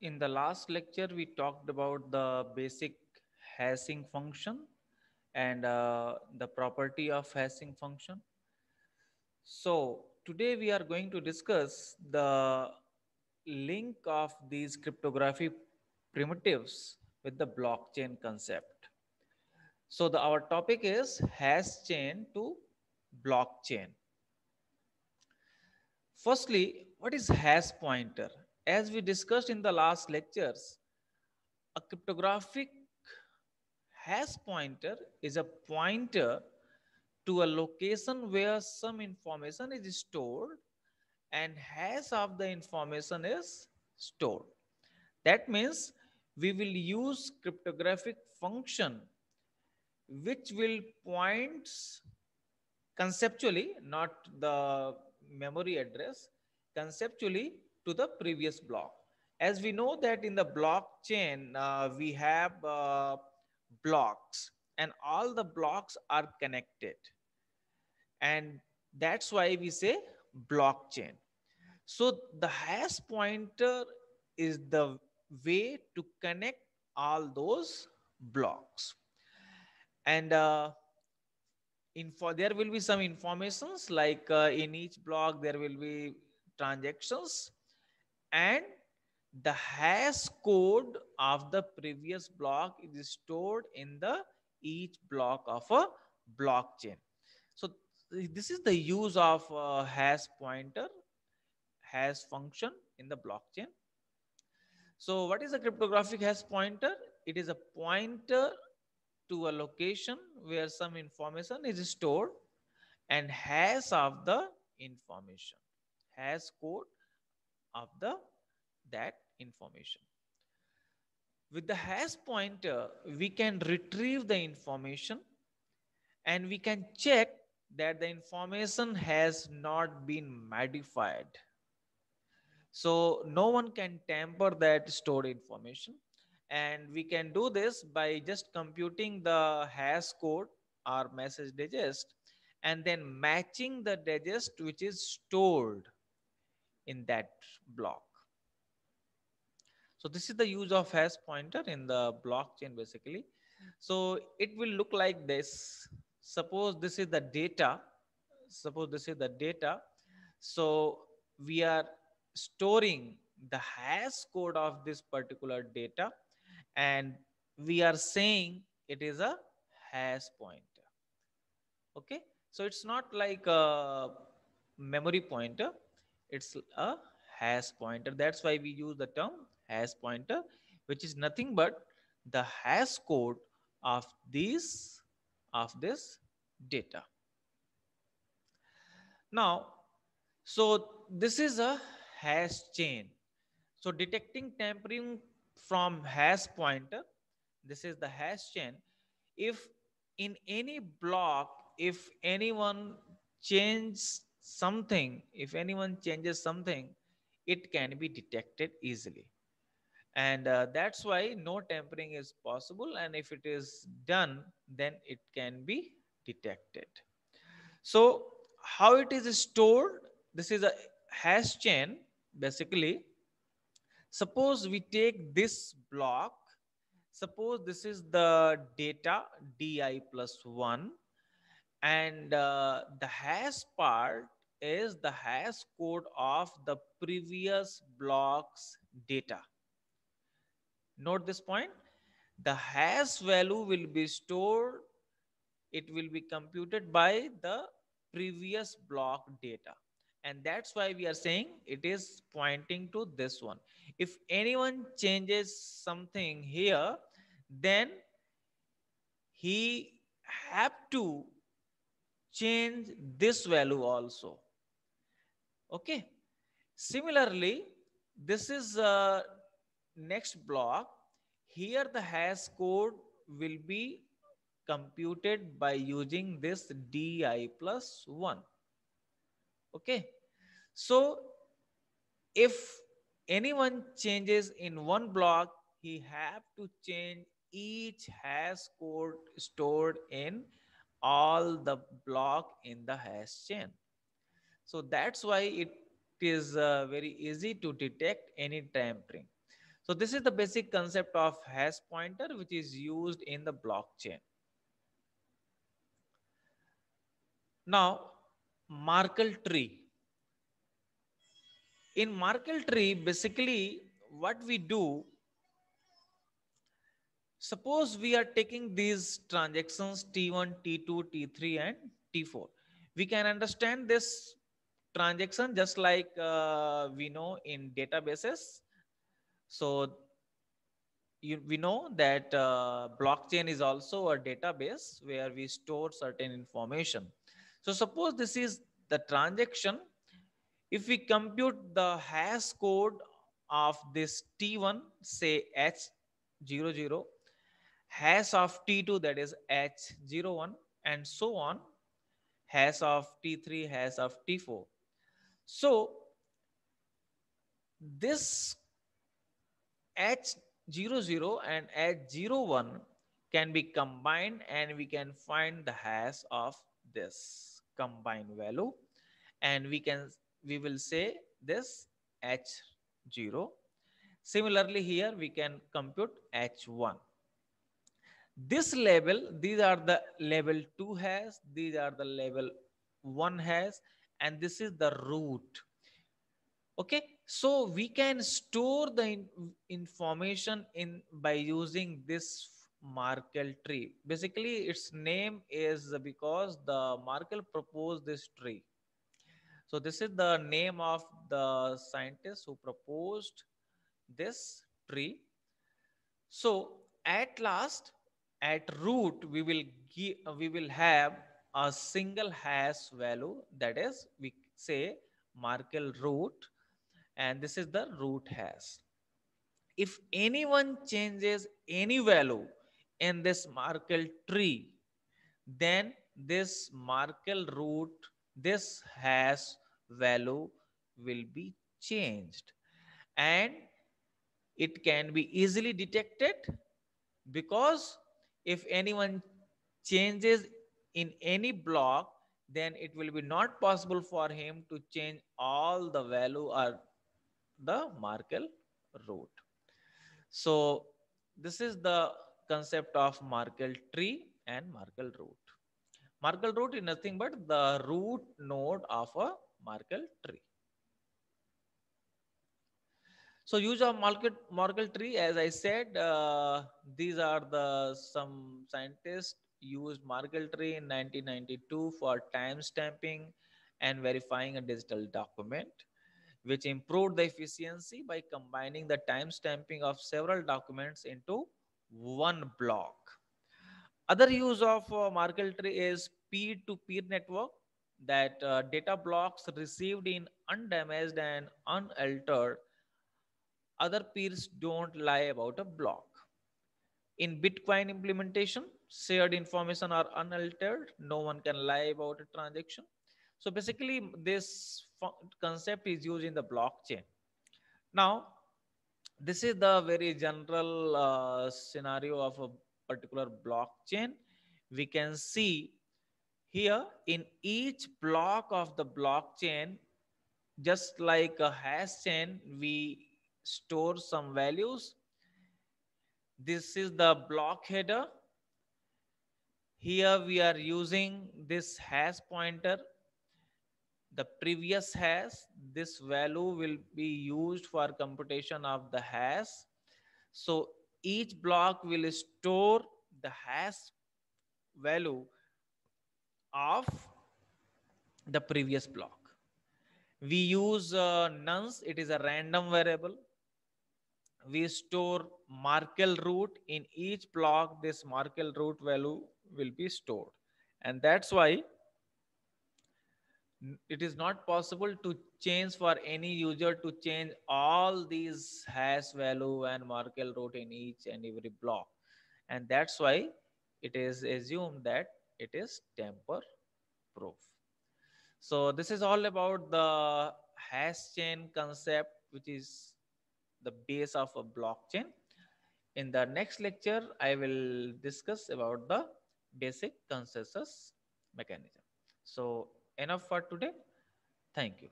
In the last lecture, we talked about the basic hashing function and the property of hashing function. So, today we are going to discuss the link of these cryptography primitives with the blockchain concept. So, our topic is hash chain to blockchain. Firstly, what is hash pointer? As we discussed in the last lectures, a cryptographic hash pointer is a pointer to a location where some information is stored and hash of the information is stored. That means we will use cryptographic function which will points conceptually, not the memory address, conceptually to the previous block. As we know that in the blockchain, we have blocks and all the blocks are connected. And that's why we say blockchain. So the hash pointer is the way to connect all those blocks. And there will be some informations like in each block there will be transactions and the hash code of the previous block is stored in the each block of a blockchain. So this is the use of hash pointer, hash function in the blockchain. So what is a cryptographic hash pointer? It is a pointer to a location where some information is stored and hash of the information, hash code of the that information. With the hash pointer we can retrieve the information and we can check that the information has not been modified. So no one can tamper that stored information. And we can do this by just computing the hash code or message digest and then matching the digest which is stored in that block. So this is the use of hash pointer in the blockchain basically. So it will look like this. Suppose this is the data. Suppose this is the data. So we are storing the hash code of this particular data and we are saying it is a hash pointer. Okay. So it's not like a memory pointer, it's a hash pointer. That's why we use the term hash pointer, which is nothing but the hash code of this data. Now, so this is a hash chain. So detecting tampering from hash pointer, this is the hash chain. If in any block, if anyone changes something, if anyone changes something, it can be detected easily. And that's why no tampering is possible. And if it is done, then it can be detected. So how it is stored? This is a hash chain. Basically, suppose we take this block. Suppose this is the data di plus 1 and the hash part is the hash code of the previous block's data. Note this point. The hash value will be stored, it will be computed by the previous block data. And that's why we are saying it is pointing to this one. If anyone changes something here, then he have to change this value also. Okay. Similarly, this is next block. Here the hash code will be computed by using this di plus 1. Okay. So if anyone changes in one block, he have to change each hash code stored in all the block in the hash chain. So that's why it is very easy to detect any tampering. So this is the basic concept of hash pointer, which is used in the blockchain. Now, Merkle tree. In Merkle tree, basically what we do, suppose we are taking these transactions T1, T2, T3 and T4. We can understand this transaction just like we know in databases. So we know that blockchain is also a database where we store certain information. So suppose this is the transaction. If we compute the hash code of this T1, say H00, hash of T2, that is H01, and so on, hash of T3, hash of T4. So this H00 and H01 can be combined, and we can find the hash of this combined value, and we will say this H0. Similarly, here we can compute H1. This label, these are the level 2 hash, these are the level 1 hash, and this is the root. Okay, so we can store the information in by using this Merkle tree. Basically its name is because the Merkle proposed this tree. So this is the name of the scientist who proposed this tree. So at last, at root, we will have a single hash value, that is we say Merkle root, and this is the root hash. If anyone changes any value in this Merkle tree, then this Merkle root, this hash value will be changed, and it can be easily detected, because if anyone changes in any block, then it will be not possible for him to change all the value or the Merkle root. So this is the concept of Merkle tree and Merkle root. Merkle root is nothing but the root node of a Merkle tree. So use of Merkle tree, as I said, these are the some scientists used Merkle tree in 1992 for time stamping and verifying a digital document, which improved the efficiency by combining the time stamping of several documents into one block. Other use of Merkle tree is peer-to-peer network, that data blocks received in undamaged and unaltered, other peers don't lie about a block. In Bitcoin implementation, shared information are unaltered. No one can lie about a transaction. So basically, this concept is used in the blockchain. Now, this is the very general scenario of a particular blockchain. We can see here in each block of the blockchain, just like a hash chain, we store some values. This is the block header. Here we are using this hash pointer, the previous hash. This value will be used for computation of the hash. So each block will store the hash value of the previous block. We use nonce, it is a random variable. We store Merkle root in each block. This Merkle root value will be stored, and that's why it is not possible to change for any user to change all these hash value and Merkle root in each and every block, and that's why it is assumed that it is tamper proof. So this is all about the hash chain concept, which is the base of a blockchain. In the next lecture, I will discuss about the basic consensus mechanism. So enough for today. Thank you.